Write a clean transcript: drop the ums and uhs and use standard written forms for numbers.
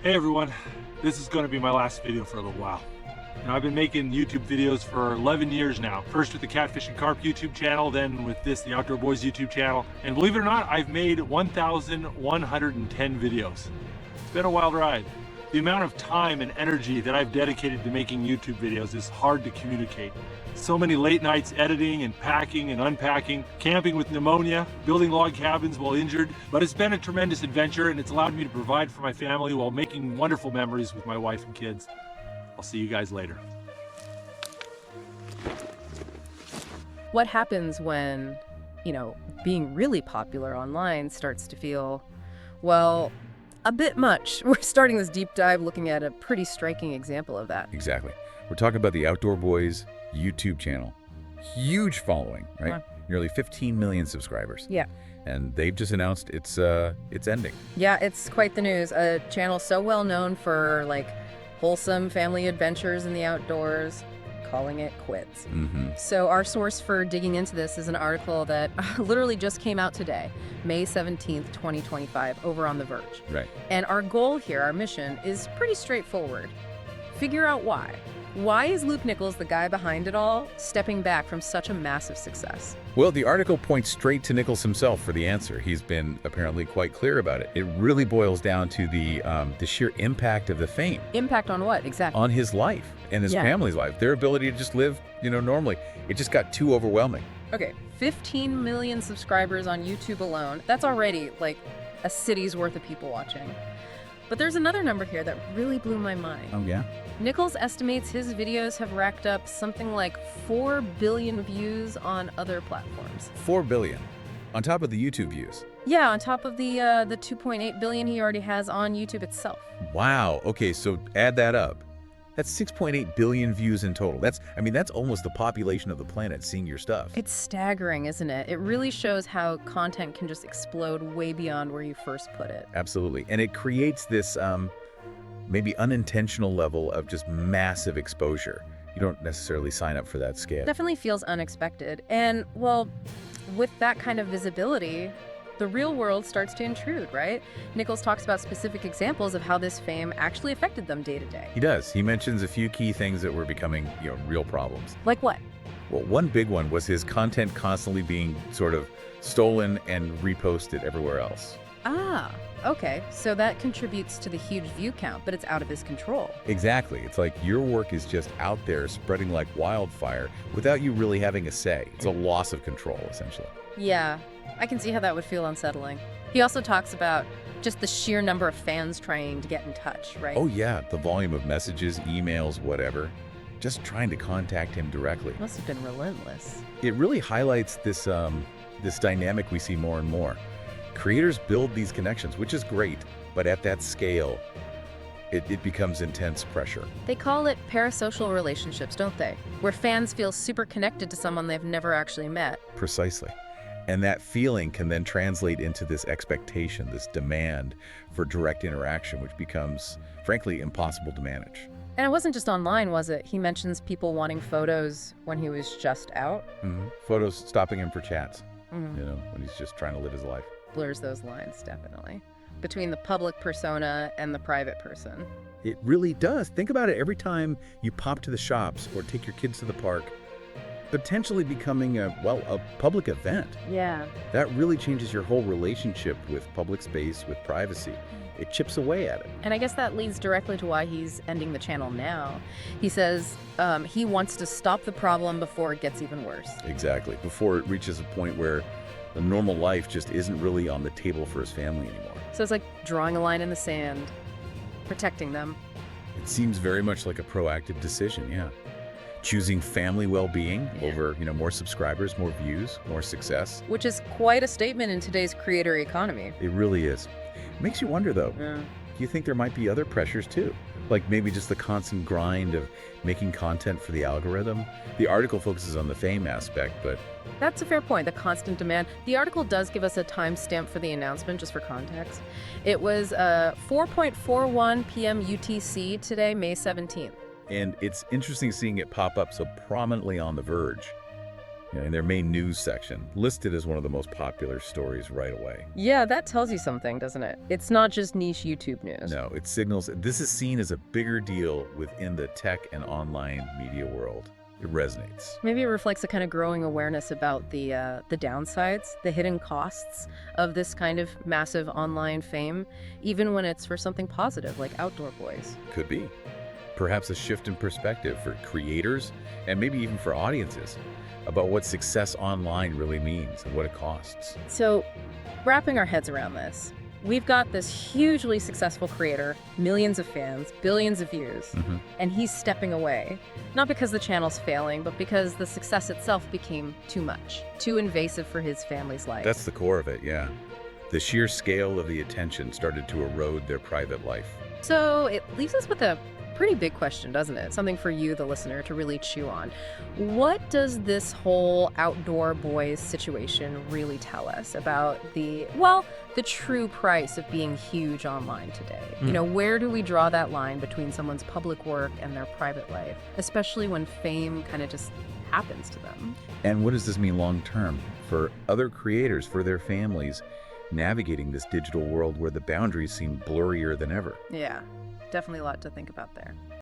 Hey everyone, this is going to be my last video for a little while. I've been making YouTube videos for 11 years now. First with the Catfish and Carp YouTube channel, then with this, the Outdoor Boys YouTube channel. And believe it or not, I've made 1,110 videos. It's been a wild ride. The amount of time and energy that I've dedicated to making YouTube videos is hard to communicate. So many late nights editing and packing and unpacking, camping with pneumonia, building log cabins while injured. But it's been a tremendous adventure, and it's allowed me to provide for my family while making wonderful memories with my wife and kids. I'll see you guys later. What happens when, being really popular online starts to feel, well, a bit much? We're starting this deep dive looking at a pretty striking example of that. Exactly. We're talking about the Outdoor Boys YouTube channel. Huge following, right? Huh. Nearly 15 million subscribers. Yeah. And they've just announced it's ending. Yeah, it's quite the news. A channel so well known for wholesome family adventures in the outdoors, calling it quits. So our source for digging into this is an article that literally just came out today, May 17th, 2025, over on The Verge. Right. And our goal here, our mission, is pretty straightforward. Figure out why. Why is Luke Nichols, the guy behind it all, stepping back from such a massive success? Well, the article points straight to Nichols himself for the answer. He's been apparently quite clear about it. It really boils down to the sheer impact of the fame. Impact on what, exactly? On his life and his family's life. Their ability to just live, normally. It just got too overwhelming. Okay, 15 million subscribers on YouTube alone. That's already like a city's worth of people watching. But there's another number here that really blew my mind. Oh, yeah? Nichols estimates his videos have racked up something like 4 billion views on other platforms. 4 billion. On top of the YouTube views. Yeah, on top of the 2.8 billion he already has on YouTube itself. Wow. Okay, so add that up. That's 6.8 billion views in total. That's almost the population of the planet seeing your stuff. It's staggering, isn't it? It really shows how content can just explode way beyond where you first put it. Absolutely. And it creates this maybe unintentional level of just massive exposure. You don't necessarily sign up for that scale. Definitely feels unexpected. And, well, with that kind of visibility, the real world starts to intrude, right? Nichols talks about specific examples of how this fame actually affected them day to day. He does. He mentions a few key things that were becoming, real problems. Like what? Well, one big one was his content constantly being sort of stolen and reposted everywhere else. Ah, okay. So that contributes to the huge view count, but it's out of his control. Exactly. It's like your work is just out there spreading like wildfire without you really having a say. It's a loss of control, essentially. Yeah, I can see how that would feel unsettling. He also talks about just the sheer number of fans trying to get in touch, right? Oh yeah, the volume of messages, emails, whatever, just trying to contact him directly. Must have been relentless. It really highlights this dynamic we see more and more. Creators build these connections, which is great, but at that scale, it becomes intense pressure. They call it parasocial relationships, don't they? Where fans feel super connected to someone they've never actually met. Precisely. And that feeling can then translate into this expectation, this demand for direct interaction, which becomes, frankly, impossible to manage. And it wasn't just online, was it? He mentions people wanting photos when he was just out. Photos stopping him for chats, when he's just trying to live his life. Blurs those lines, definitely, between the public persona and the private person. It really does. Think about it. Every time you pop to the shops or take your kids to the park, potentially becoming a public event. Yeah. That really changes your whole relationship with public space, with privacy. It chips away at it. And I guess that leads directly to why he's ending the channel now. He says he wants to stop the problem before it gets even worse. Exactly. Before it reaches a point where the normal life just isn't really on the table for his family anymore. So it's like drawing a line in the sand, protecting them. It seems very much like a proactive decision, yeah. Choosing family well-being over, more subscribers, more views, more success. Which is quite a statement in today's creator economy. It really is. It makes you wonder, though, do you think there might be other pressures, too? Like maybe just the constant grind of making content for the algorithm? The article focuses on the fame aspect, but... That's a fair point, the constant demand. The article does give us a timestamp for the announcement, just for context. It was 4:41 p.m. UTC today, May 17th. And it's interesting seeing it pop up so prominently on The Verge. in their main news section, listed as one of the most popular stories right away. Yeah, that tells you something, doesn't it? It's not just niche YouTube news. No, it signals this is seen as a bigger deal within the tech and online media world. It resonates. Maybe it reflects a kind of growing awareness about the downsides, the hidden costs of this kind of massive online fame, even when it's for something positive like Outdoor Boys. Could be. Perhaps a shift in perspective for creators and maybe even for audiences about what success online really means and what it costs. So, wrapping our heads around this, we've got this hugely successful creator, millions of fans, billions of views, and he's stepping away. Not because the channel's failing, but because the success itself became too much, too invasive for his family's life. That's the core of it, yeah. The sheer scale of the attention started to erode their private life. So it leaves us with a pretty big question, doesn't it? Something for you, the listener, to really chew on. What does this whole Outdoor Boys situation really tell us about the true price of being huge online today? You know, where do we draw that line between someone's public work and their private life, especially when fame kind of just happens to them? And what does this mean long term for other creators, for their families, navigating this digital world where the boundaries seem blurrier than ever? Yeah, definitely a lot to think about there.